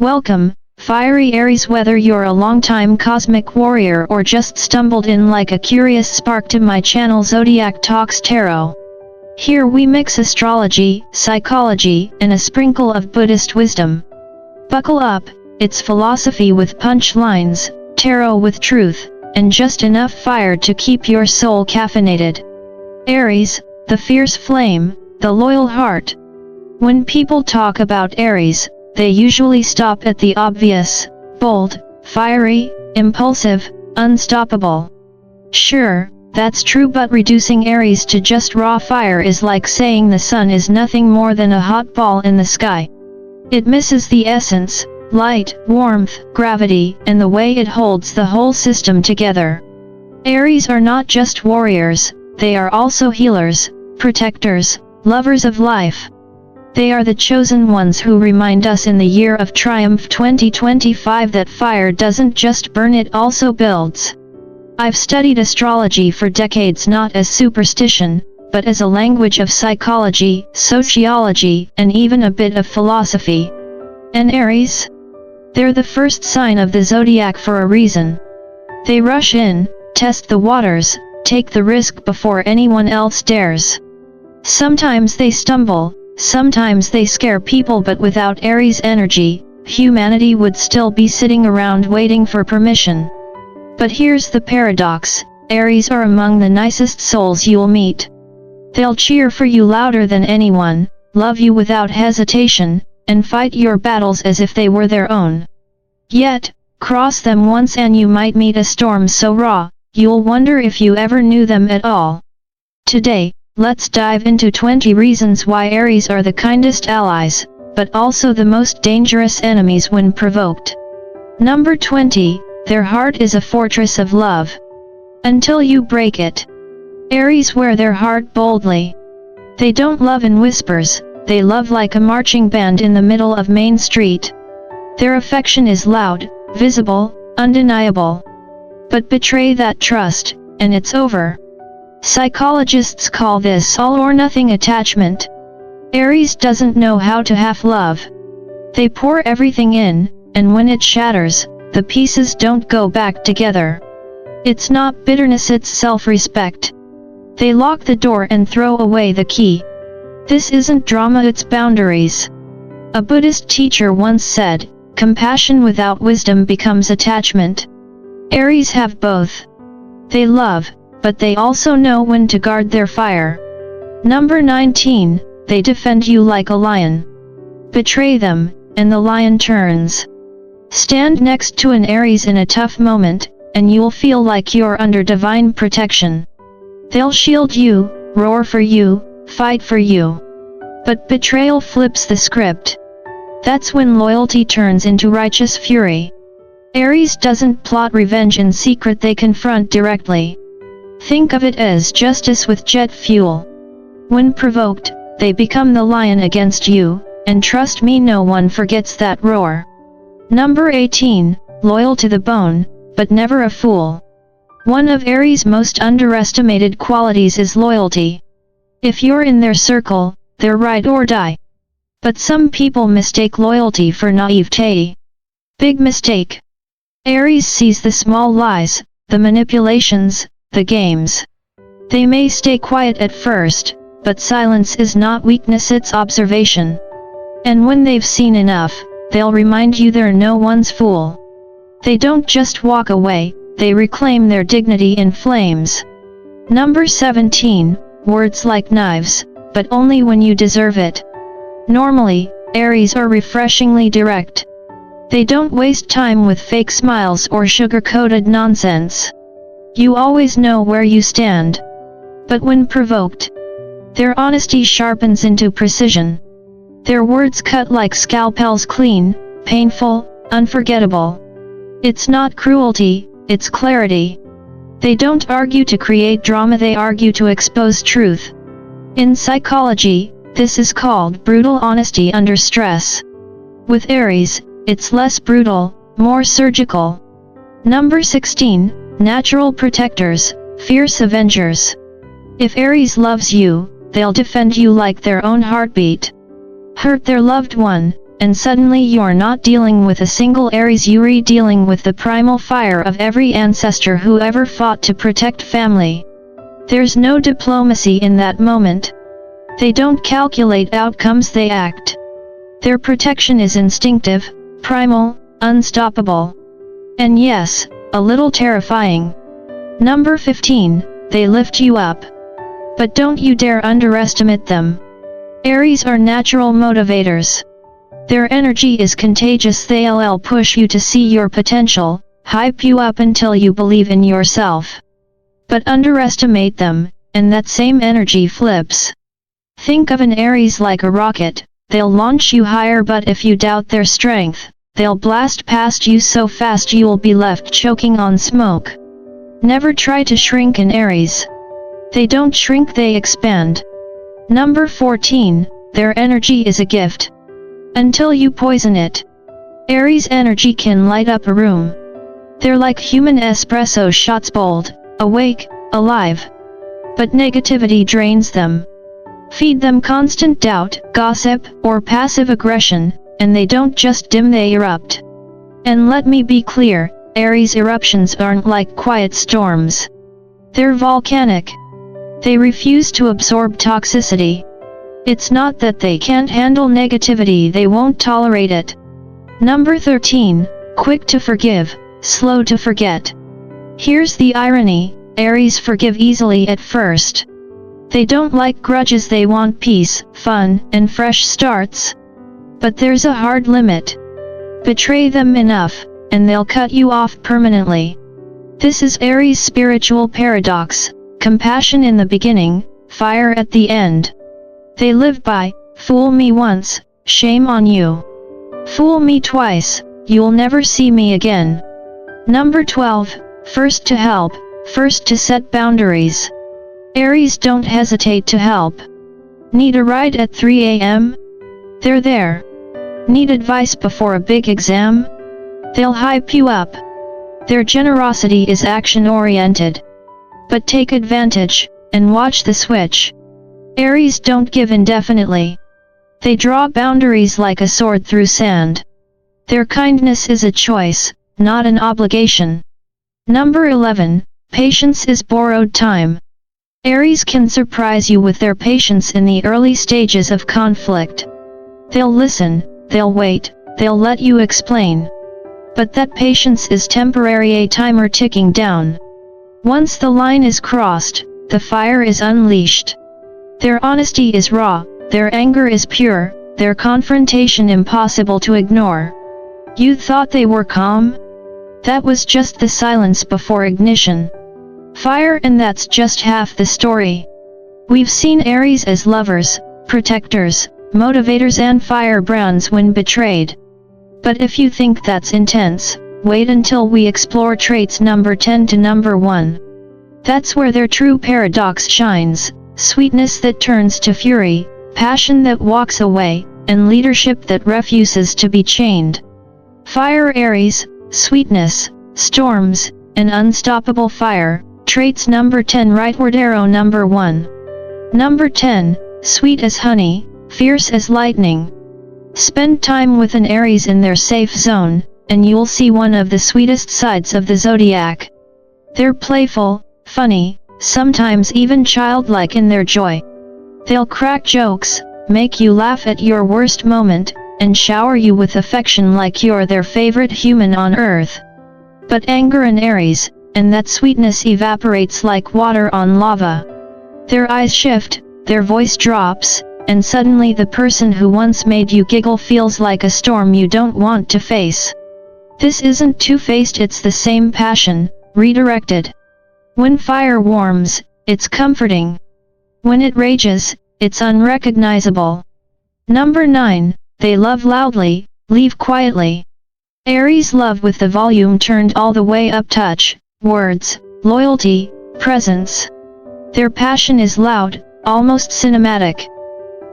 Welcome, fiery Aries. Whether you're a longtime cosmic warrior or just stumbled in like a curious spark to my channel Zodiac Talks Tarot. Here we mix astrology, psychology, and a sprinkle of Buddhist wisdom. Buckle up, it's philosophy with punchlines, tarot with truth, and just enough fire to keep your soul caffeinated. Aries, the fierce flame, the loyal heart. When people talk about Aries, they usually stop at the obvious: bold, fiery, impulsive, unstoppable. Sure, that's true, but reducing Aries to just raw fire is like saying the sun is nothing more than a hot ball in the sky. It misses the essence, light, warmth, gravity, and the way it holds the whole system together. Aries are not just warriors, they are also healers, protectors, lovers of life. They are the chosen ones who remind us in the year of triumph 2025 that fire doesn't just burn, it also builds. I've studied astrology for decades, not as superstition, but as a language of psychology, sociology, and even a bit of philosophy. And Aries? They're the first sign of the zodiac for a reason. They rush in, test the waters, take the risk before anyone else dares. Sometimes they stumble, sometimes they scare people, but without Aries energy, humanity would still be sitting around waiting for permission. But here's the paradox: Aries are among the nicest souls you'll meet. They'll cheer for you louder than anyone, love you without hesitation, and fight your battles as if they were their own. Yet, cross them once and you might meet a storm so raw, you'll wonder if you ever knew them at all. Today, let's dive into 20 reasons why Aries are the kindest allies, but also the most dangerous enemies when provoked. Number 20, their heart is a fortress of love. Until you break it. Aries wear their heart boldly. They don't love in whispers, they love like a marching band in the middle of Main Street. Their affection is loud, visible, undeniable. But betray that trust, and it's over. Psychologists call this all-or-nothing attachment. Aries doesn't know how to half love. They pour everything in, and when it shatters, the pieces don't go back together. It's not bitterness, it's self-respect. They lock the door and throw away the key. This isn't drama, it's boundaries. A Buddhist teacher once said, "Compassion without wisdom becomes attachment." Aries have both. They love, but they also know when to guard their fire. Number 19, they defend you like a lion. Betray them, and the lion turns. Stand next to an Aries in a tough moment, and you'll feel like you're under divine protection. They'll shield you, roar for you, fight for you. But betrayal flips the script. That's when loyalty turns into righteous fury. Aries doesn't plot revenge in secret, they confront directly. Think of it as justice with jet fuel. When provoked, they become the lion against you, and trust me, no one forgets that roar. Number 18, loyal to the bone, but never a fool. One of Aries' most underestimated qualities is loyalty. If you're in their circle, they're ride or die. But some people mistake loyalty for naivete. Big mistake. Aries sees the small lies, the manipulations, the games. They may stay quiet at first, but silence is not weakness, it's observation. And when they've seen enough, they'll remind you they're no one's fool. They don't just walk away, they reclaim their dignity in flames. Number 17, words like knives, but only when you deserve it. Normally, Aries are refreshingly direct. They don't waste time with fake smiles or sugar-coated nonsense. You always know where you stand. But when provoked, their honesty sharpens into precision. Their words cut like scalpels, clean, painful, unforgettable. It's not cruelty, it's clarity. They don't argue to create drama, they argue to expose truth. In psychology, this is called brutal honesty under stress. With Aries, it's less brutal, more surgical. Number 16, natural protectors, fierce Avengers. If Aries loves you, they'll defend you like their own heartbeat. Hurt their loved one, and suddenly you're not dealing with a single Aries, you're dealing with the primal fire of every ancestor who ever fought to protect family. There's no diplomacy in that moment. They don't calculate outcomes, they act. Their protection is instinctive, primal, unstoppable. And yes, a little terrifying. Number 15, they lift you up. But don't you dare underestimate them. Aries are natural motivators. Their energy is contagious, they'll push you to see your potential, hype you up until you believe in yourself. But underestimate them, and that same energy flips. Think of an Aries like a rocket, they'll launch you higher, but if you doubt their strength, they'll blast past you so fast you'll be left choking on smoke. Never try to shrink an Aries. They don't shrink, they expand. Number 14, their energy is a gift. Until you poison it. Aries energy can light up a room. They're like human espresso shots, bold, awake, alive. But negativity drains them. Feed them constant doubt, gossip, or passive aggression, and they don't just dim, they erupt. And let me be clear, Aries eruptions aren't like quiet storms. They're volcanic. They refuse to absorb toxicity. It's not that they can't handle negativity, they won't tolerate it. Number 13, quick to forgive, slow to forget. Here's the irony, Aries forgive easily at first. They don't like grudges, they want peace, fun, and fresh starts. But there's a hard limit. Betray them enough, and they'll cut you off permanently. This is Aries' spiritual paradox, compassion in the beginning, fire at the end. They live by, fool me once, shame on you. Fool me twice, you'll never see me again. Number 12, first to help, first to set boundaries. Aries don't hesitate to help. Need a ride at 3 a.m.? They're there. Need advice before a big exam? They'll hype you up. Their generosity is action-oriented. But take advantage, and watch the switch. Aries don't give indefinitely. They draw boundaries like a sword through sand. Their kindness is a choice, not an obligation. Number 11, patience is borrowed time. Aries can surprise you with their patience in the early stages of conflict. They'll listen, they'll wait, they'll let you explain. But that patience is temporary, a timer ticking down. Once the line is crossed, the fire is unleashed. Their honesty is raw, their anger is pure, their confrontation impossible to ignore. You thought they were calm? That was just the silence before ignition. Fire, and that's just half the story. We've seen Aries as lovers, protectors, motivators and firebrands when betrayed. But if you think that's intense, wait until we explore traits number 10 to number 1. That's where their true paradox shines, sweetness that turns to fury, passion that walks away, and leadership that refuses to be chained. Fire Aries, sweetness, storms, and unstoppable fire, traits number 10, rightward arrow number 1. Number 10, sweet as honey, fierce as lightning. Spend time with an Aries in their safe zone, and you'll see one of the sweetest sides of the Zodiac. They're playful, funny, sometimes even childlike in their joy. They'll crack jokes, make you laugh at your worst moment, and shower you with affection like you're their favorite human on earth. But anger an Aries, and that sweetness evaporates like water on lava. Their eyes shift, their voice drops, and suddenly the person who once made you giggle feels like a storm you don't want to face. This isn't two-faced, it's the same passion, redirected. When fire warms, it's comforting. When it rages, it's unrecognizable. Number 9, they love loudly, leave quietly. Aries love with the volume turned all the way up, touch, words, loyalty, presence. Their passion is loud, almost cinematic.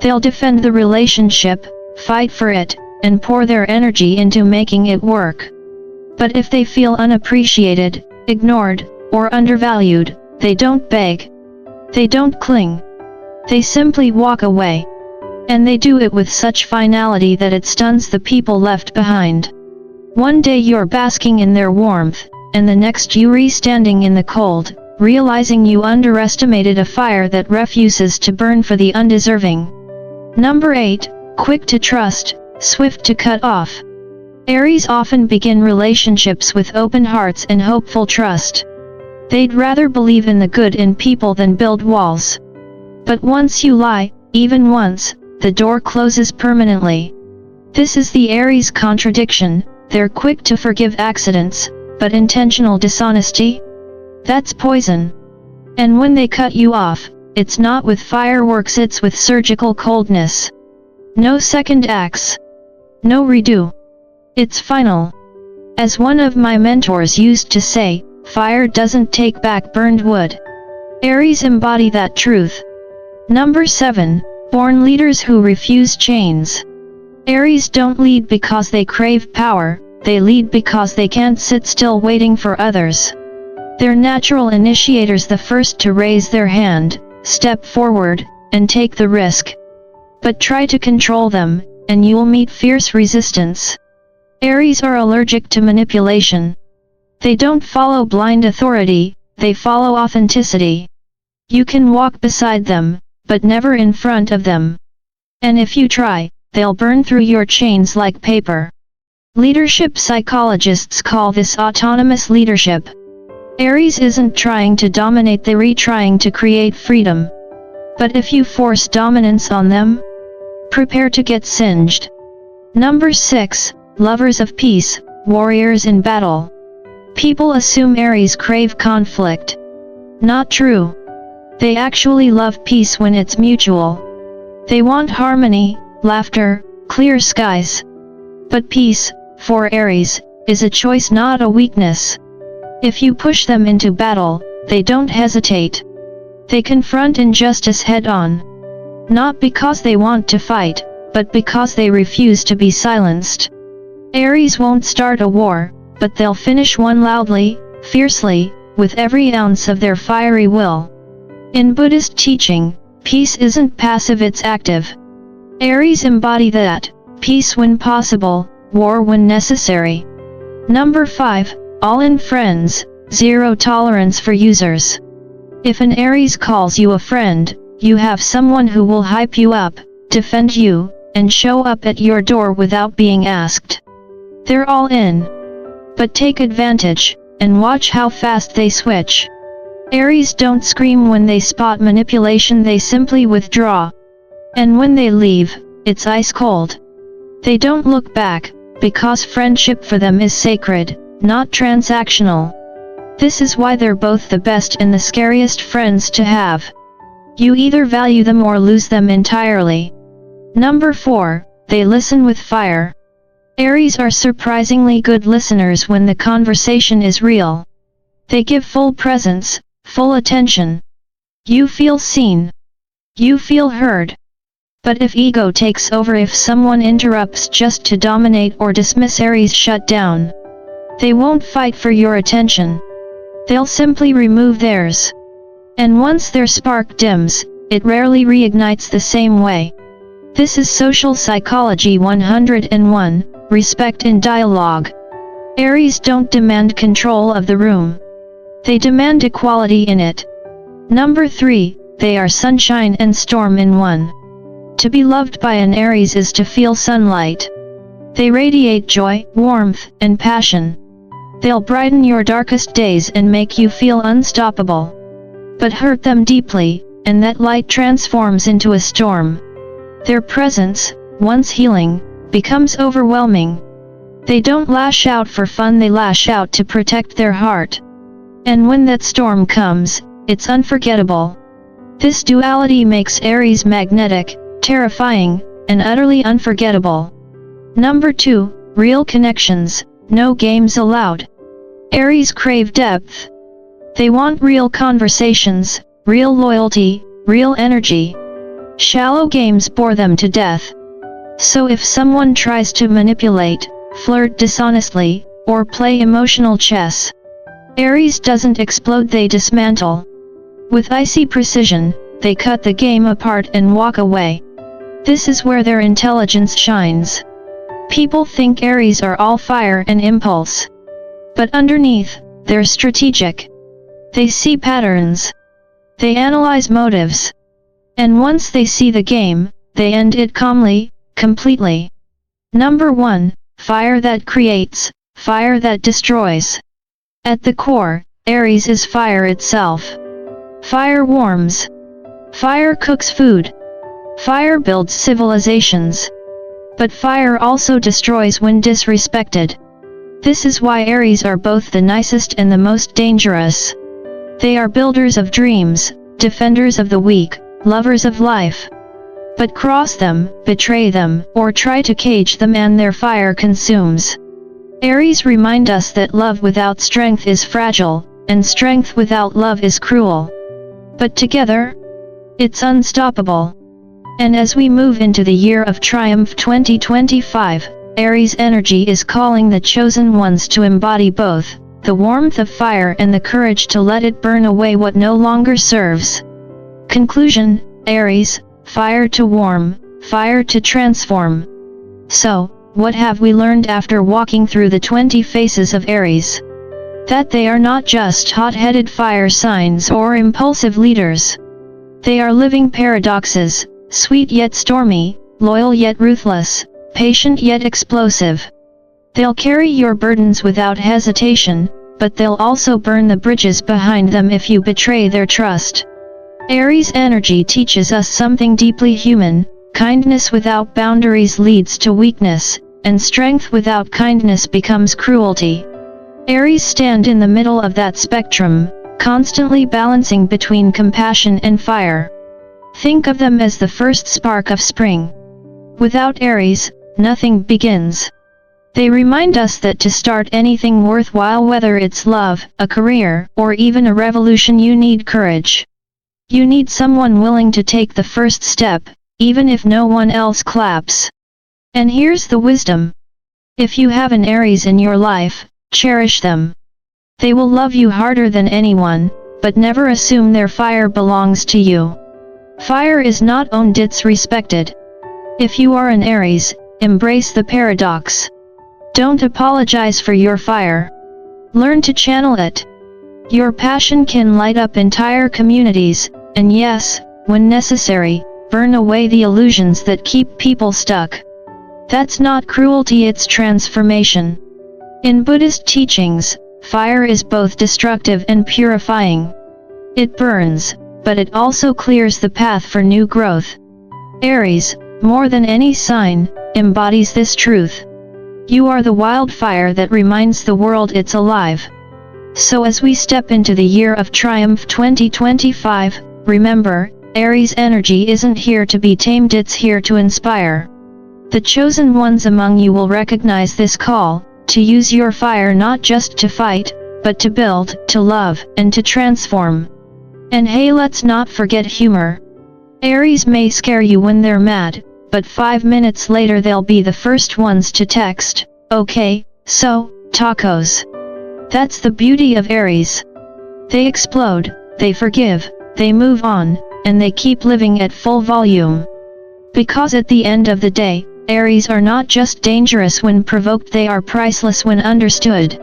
They'll defend the relationship, fight for it, and pour their energy into making it work. But if they feel unappreciated, ignored, or undervalued, they don't beg. They don't cling. They simply walk away. And they do it with such finality that it stuns the people left behind. One day you're basking in their warmth, and the next you're standing in the cold, realizing you underestimated a fire that refuses to burn for the undeserving. Number 8, quick to trust, swift to cut off. Aries often begin relationships with open hearts and hopeful trust. They'd rather believe in the good in people than build walls. But once you lie, even once, the door closes permanently. This is the Aries contradiction. They're quick to forgive accidents, but intentional dishonesty? That's poison. And when they cut you off, it's not with fireworks, it's with surgical coldness. No second acts. No redo. It's final. As one of my mentors used to say, fire doesn't take back burned wood. Aries embody that truth. Number 7, born leaders who refuse chains. Aries don't lead because they crave power, they lead because they can't sit still waiting for others. They're natural initiators, the first to raise their hand, step forward, and take the risk. But try to control them, and you'll meet fierce resistance. Aries are allergic to manipulation. They don't follow blind authority, they follow authenticity. You can walk beside them, but never in front of them. And if you try, they'll burn through your chains like paper. Leadership psychologists call this autonomous leadership. Aries isn't trying to dominate, they're trying to create freedom. But if you force dominance on them, prepare to get singed. Number 6, lovers of peace, warriors in battle. People assume Aries crave conflict. Not true. They actually love peace when it's mutual. They want harmony, laughter, clear skies. But peace, for Aries, is a choice, not a weakness. If you push them into battle, they don't hesitate. They confront injustice head-on. Not because they want to fight, but because they refuse to be silenced. Aries won't start a war, but they'll finish one loudly, fiercely, with every ounce of their fiery will. In Buddhist teaching, peace isn't passive, it's active. Aries embody that, peace when possible, war when necessary. Number 5, all-in friends, zero tolerance for users. If an Aries calls you a friend, you have someone who will hype you up, defend you, and show up at your door without being asked. They're all in. But take advantage, and watch how fast they switch. Aries don't scream when they spot manipulation, they simply withdraw. And when they leave, it's ice cold. They don't look back, because friendship for them is sacred, not transactional. This is why they're both the best and the scariest friends to have. You either value them or lose them entirely. Number 4, they listen with fire. Aries are surprisingly good listeners when the conversation is real. They give full presence, full attention. You feel seen. You feel heard. But if ego takes over, if someone interrupts just to dominate or dismiss, Aries shut down. They won't fight for your attention. They'll simply remove theirs. And once their spark dims, it rarely reignites the same way. This is Social Psychology 101, Respect in Dialogue. Aries don't demand control of the room. They demand equality in it. Number 3, they are sunshine and storm in one. To be loved by an Aries is to feel sunlight. They radiate joy, warmth, and passion. They'll brighten your darkest days and make you feel unstoppable. But hurt them deeply, and that light transforms into a storm. Their presence, once healing, becomes overwhelming. They don't lash out for fun, they lash out to protect their heart. And when that storm comes, it's unforgettable. This duality makes Aries magnetic, terrifying, and utterly unforgettable. Number 2, real connections, no games allowed. Aries crave depth. They want real conversations, real loyalty, real energy. Shallow games bore them to death. So if someone tries to manipulate, flirt dishonestly, or play emotional chess, Aries doesn't explode, they dismantle. With icy precision, they cut the game apart and walk away. This is where their intelligence shines. People think Aries are all fire and impulse. But underneath, they're strategic. They see patterns. They analyze motives. And once they see the game, they end it calmly, completely. Number 1, fire that creates, fire that destroys. At the core, Aries is fire itself. Fire warms. Fire cooks food. Fire builds civilizations. But fire also destroys when disrespected. This is why Aries are both the nicest and the most dangerous. They are builders of dreams, defenders of the weak, lovers of life. But cross them, betray them, or try to cage them and their fire consumes. Aries remind us that love without strength is fragile, and strength without love is cruel. But together, it's unstoppable. And as we move into the year of triumph 2025, Aries energy is calling the chosen ones to embody both, the warmth of fire and the courage to let it burn away what no longer serves. Conclusion: Aries, fire to warm, fire to transform. So, what have we learned after walking through the 20 faces of Aries? That they are not just hot-headed fire signs or impulsive leaders. They are living paradoxes, sweet yet stormy, loyal yet ruthless, patient yet explosive. They'll carry your burdens without hesitation, but they'll also burn the bridges behind them if you betray their trust. Aries energy teaches us something deeply human: kindness without boundaries leads to weakness, and strength without kindness becomes cruelty. Aries stand in the middle of that spectrum, constantly balancing between compassion and fire. Think of them as the first spark of spring. Without Aries, nothing begins. They remind us that to start anything worthwhile, whether it's love, a career, or even a revolution, you need courage. You need someone willing to take the first step, even if no one else claps. And here's the wisdom. If you have an Aries in your life, cherish them. They will love you harder than anyone, but never assume their fire belongs to you. Fire is not owned, it's respected. If you are an Aries, embrace the paradox. Don't apologize for your fire. Learn to channel it. Your passion can light up entire communities, and yes, when necessary, burn away the illusions that keep people stuck. That's not cruelty, it's transformation. In Buddhist teachings, fire is both destructive and purifying. It burns, but it also clears the path for new growth. Aries, more than any sign, embodies this truth. You are the wildfire that reminds the world it's alive. So as we step into the year of triumph 2025, remember, Aries energy isn't here to be tamed, it's here to inspire. The chosen ones among you will recognize this call, to use your fire not just to fight, but to build, to love, and to transform. And hey, let's not forget humor. Aries may scare you when they're mad, but 5 minutes later they'll be the first ones to text, "Okay, so, tacos." That's the beauty of Aries. They explode, they forgive, they move on, and they keep living at full volume. Because at the end of the day, Aries are not just dangerous when provoked, they are priceless when understood.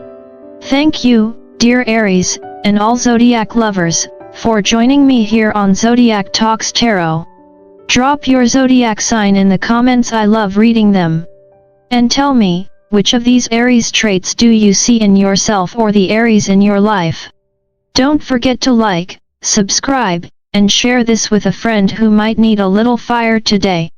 Thank you, dear Aries, and all Zodiac lovers, for joining me here on Zodiac Talks Tarot. Drop your Zodiac sign in the comments, I love reading them. And tell me, which of these Aries traits do you see in yourself or the Aries in your life? Don't forget to like, subscribe, and share this with a friend who might need a little fire today.